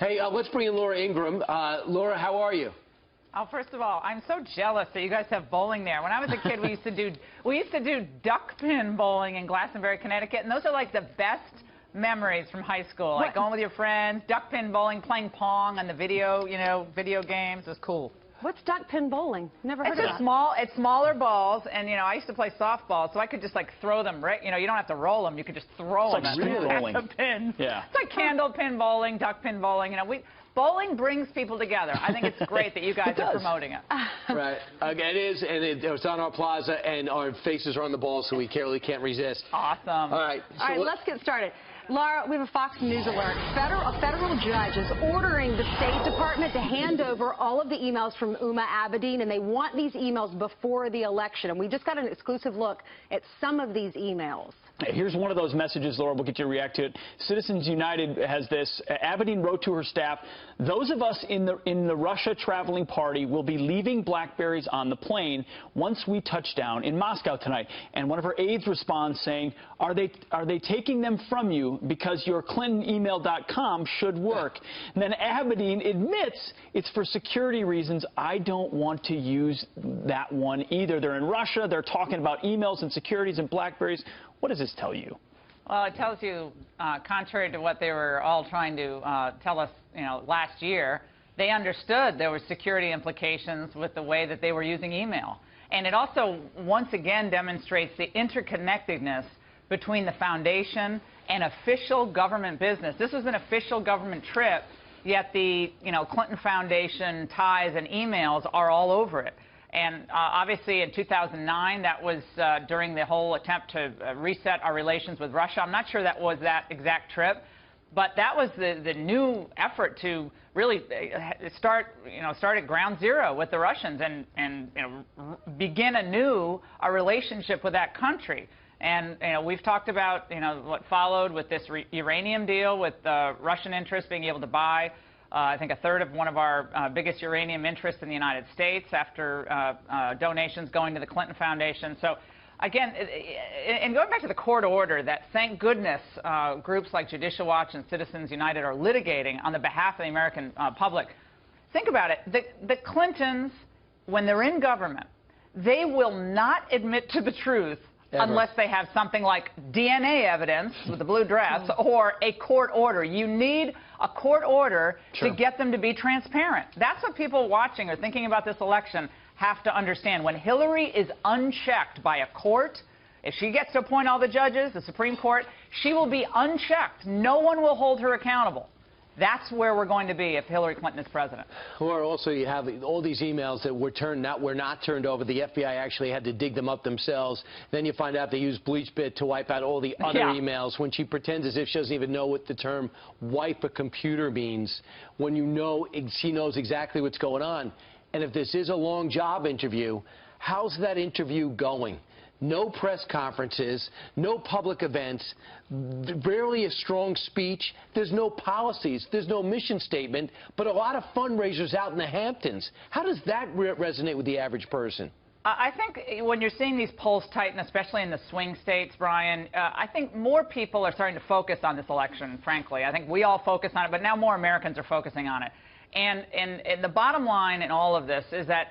Hey, let's bring in Laura Ingraham. Laura, how are you? Oh, first of all, I'm so jealous that you guys have bowling there. When I was a kid, we used to do duck pin bowling in Glastonbury, Connecticut, and those are like the best memories from high school. Like going with your friends, duck pin bowling, playing Pong on the video games. It was cool. What's duck pin bowling? Never heard of that. It's smaller balls, and I used to play softball, so I could just like throw them right. You don't have to roll them. You could just throw them at the pins. Yeah. It's like candle pin bowling, duck pin bowling. Bowling brings people together. I think it's great that you guys are promoting it. Right. It is, and it's on our plaza, and our faces are on the ball, so we really can't resist. Awesome. All right. All right, let's get started. Laura, we have a Fox News alert. A federal judge is ordering the State Department to hand over all of the emails from Uma Abedin, and they want these emails before the election. And we just got an exclusive look at some of these emails. Here's one of those messages, Laura. We'll get you to react to it. Citizens United has this. Abedin wrote to her staff, "Those of us in the Russia traveling party will be leaving Blackberries on the plane once we touch down in Moscow tonight." And one of her aides responds saying, "Are they taking them from you because your ClintonEmail.com should work?" And then Abedin admits it's for security reasons. "I don't want to use that one either. They're in Russia. They're talking about emails and securities and Blackberries." What does this tell you? Well, it tells you, contrary to what they were all trying to tell us, last year, they understood there were security implications with the way that they were using email. And it also, once again, demonstrates the interconnectedness between the foundation and official government business. This was an official government trip, yet the, Clinton Foundation ties and emails are all over it. And obviously in 2009, that was during the whole attempt to reset our relations with Russia. I'm not sure that was that exact trip, but that was the new effort to really start at ground zero with the Russians and begin anew a relationship with that country. And we've talked about what followed with this uranium deal, with Russian interests being able to buy I think a third of one of our biggest uranium interests in the United States after donations going to the Clinton Foundation. So, again, and going back to the court order that, thank goodness, groups like Judicial Watch and Citizens United are litigating on the behalf of the American public. Think about it. The Clintons, when they're in government, they will not admit to the truth unless they have something like DNA evidence with the blue dress or a court order. You need a court order to get them to be transparent. That's what people watching or thinking about this election have to understand. When Hillary is unchecked by a court, if she gets to appoint all the judges, the Supreme Court, she will be unchecked. No one will hold her accountable. That's where we're going to be if Hillary Clinton is president. Or also you have all these emails that were not turned over. The FBI actually had to dig them up themselves. Then you find out they used bleach bit to wipe out all the other emails when she pretends as if she doesn't even know what the term wipe a computer means, when she knows exactly what's going on. And if this is a long job interview, how's that interview going? No press conferences, no public events, barely a strong speech. There's no policies. There's no mission statement, but a lot of fundraisers out in the Hamptons. How does that resonate with the average person? I think when you're seeing these polls tighten, especially in the swing states, Brian, I think more people are starting to focus on this election, frankly. I think we all focus on it, but now more Americans are focusing on it. And the bottom line in all of this is that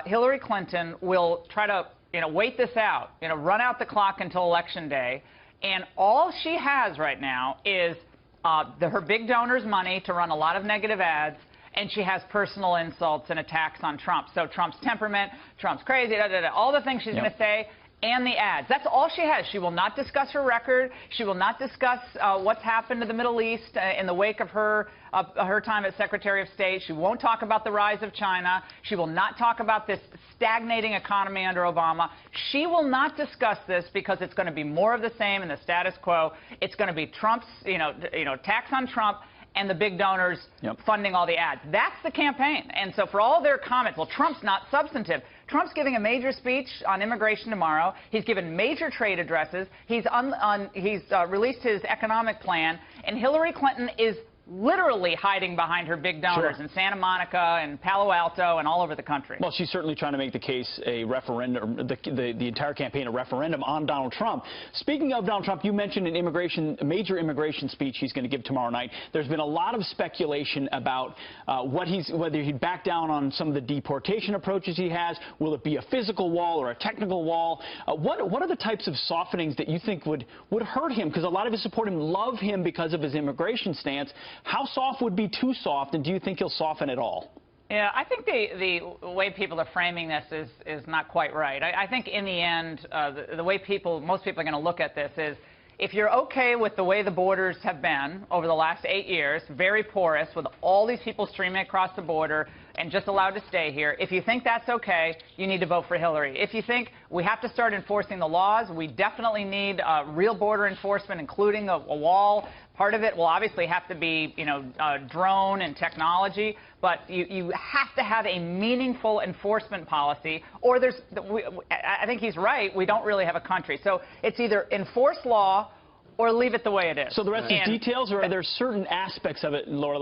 Hillary Clinton will try to wait this out, run out the clock until Election Day. And all she has right now is her big donors' money to run a lot of negative ads, and she has personal insults and attacks on Trump. So Trump's temperament, Trump's crazy, all the things she's going to say, and the ads. That's all she has. She will not discuss her record. She will not discuss what's happened to the Middle East in the wake of her time as Secretary of State. She won't talk about the rise of China. She will not talk about this stagnating economy under Obama. She will not discuss this because it's going to be more of the same in the status quo. It's going to be Trump's, tax on Trump and the big donors funding all the ads. That's the campaign. And so for all their comments, well, Trump's not substantive. Trump's giving a major speech on immigration tomorrow. He's given major trade addresses. He's released his economic plan. And Hillary Clinton is literally hiding behind her big donors in Santa Monica and Palo Alto and all over the country. Well, she's certainly trying to make the case a referendum, the entire campaign a referendum on Donald Trump. Speaking of Donald Trump, you mentioned a major immigration speech he's going to give tomorrow night. There's been a lot of speculation about whether he'd back down on some of the deportation approaches he has. Will it be a physical wall or a technical wall? What are the types of softenings that you think would hurt him? Because a lot of his supporters love him because of his immigration stance. How soft would be too soft, and do you think he'll soften at all? Yeah, I think the way people are framing this is not quite right. I think in the end, the way most people are going to look at this is, if you're okay with the way the borders have been over the last 8 years, very porous, with all these people streaming across the border and just allowed to stay here, if you think that's okay, you need to vote for Hillary. If you think we have to start enforcing the laws, we definitely need real border enforcement, including a wall. Part of it will obviously have to be, drone and technology, but you have to have a meaningful enforcement policy, or I think he's right, we don't really have a country. So it's either enforce law or leave it the way it is. So the rest is details, or are there certain aspects of it, Laura,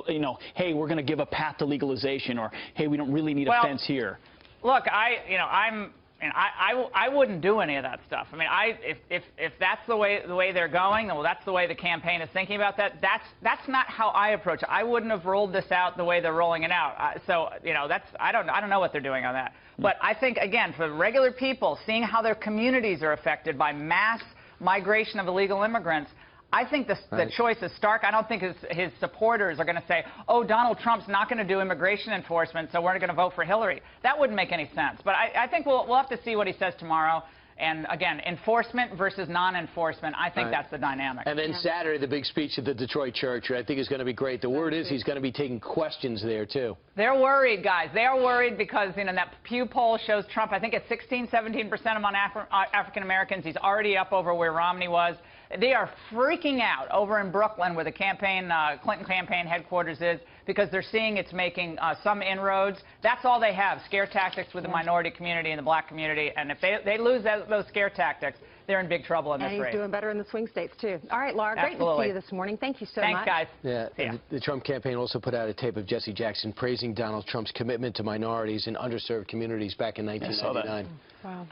hey, we're going to give a path to legalization, or hey, we don't really need a fence here? Look, I wouldn't do any of that stuff. I mean, if that's the way they're going, well, that's the way the campaign is thinking about that. That's not how I approach it. I wouldn't have rolled this out the way they're rolling it out. I don't know what they're doing on that. But I think, again, for regular people, seeing how their communities are affected by mass migration of illegal immigrants, I think the choice is stark. I don't think his supporters are going to say, oh, Donald Trump's not going to do immigration enforcement, so we're going to vote for Hillary. That wouldn't make any sense. But I think we'll have to see what he says tomorrow. And, again, enforcement versus non-enforcement, I think that's the dynamic. And then Saturday, the big speech at the Detroit church, I think is going to be great. The word is he's going to be taking questions there, too. They're worried, guys. They are worried because, that Pew poll shows Trump, I think, at 16, 17% among African Americans. He's already up over where Romney was. They are freaking out over in Brooklyn, where the Clinton campaign headquarters is, because they're seeing it's making some inroads. That's all they have, scare tactics with the minority community and the black community. And if they lose those scare tactics, they're in big trouble in this race. And he's doing better in the swing states, too. All right, Laura, great to see you this morning. Thank you so much. Thanks, guys. Yeah, the Trump campaign also put out a tape of Jesse Jackson praising Donald Trump's commitment to minorities and underserved communities back in 1999. Wow.